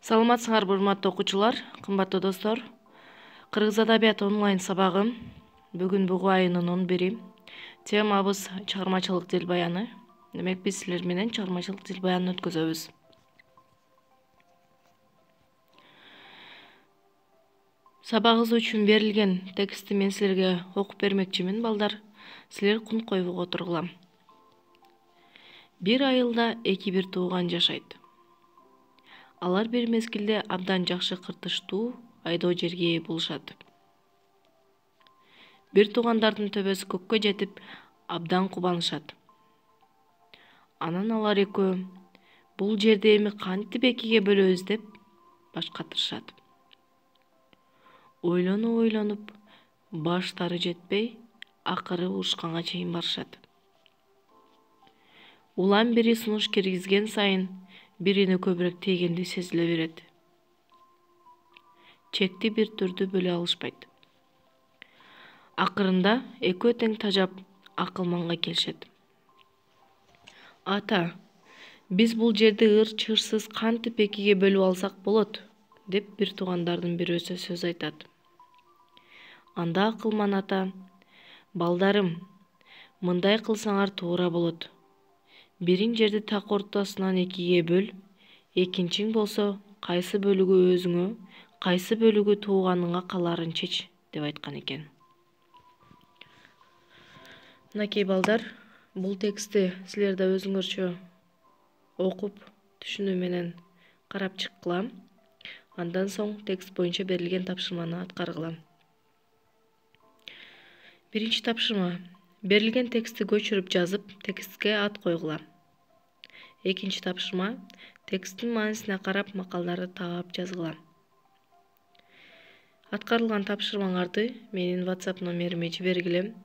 Саламатсыңарбы урматтуу окуучулар, кымбаттуу достор. Кыргыз адабияты онлайн сабагы бүгүн бугу айынын 11. Темабыз чыгармачылык тил баяны. Демек биз силер менен чыгармачылык тил баянын өткөзөбүз. Сабагыбыз үчүн берилген текстти мен силерге окуп бермекчимин, балдар. Силер кун коюп отургула. Бир айылда бир тууган жашайт. Алар бир мезгилде абдан жакшы кыртыштуу айдоо жерге ээ болушат. Бир туугандардын төбөсү көккө жетип, абдан кубанышат. Анан алар экөө бул жерди эми кантип экиге бөлөбүз деп баш катышат. Ойлонуп, баштары жетпей, акыры урушканга чейин барышат. Улам бири сунуш киргизген сайын бирине көбүрөөк тийгенди сезиле берет. Чекти бир түрдүү бөлө алышпайт. Акырында экөө тең тажап акылманга келишет. Ата, биз бул жерди ыр-чырсыз кантип экиге бөлүп алсак болот, деп бир туугандардын бирөөсү сөз айтат. Анда акылман ата, балдарым, мындай кылсаңар туура болот. Бириң жерди так ортосунан экиге бөл, экинчиң болсо кайсы бөлүгү өзүңө, кайсы бөлүгү тууганыңа калаарын чеч, деп айткан экен. Мынакей балдар, бул текстти силер да өзүңөрчө окуп, түшүнүү менен карап чыккыла. Андан соң текст боюнча берилген тапшырманы аткаргыла. Биринчи тапшырма. Берилген текстти көчүрүп жазып, текстке ат койгула. Экинчи тапшырма. Тексттин маанисине карап, макалдарды таап жазгыла. Аткарылган тапшырмаңарды менин WhatsApp номериме жибергиле.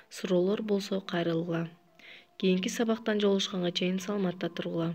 Суроолор болсо кайрылгыла. Кийинки сабактан жолугушканга чейин саламатта тургула.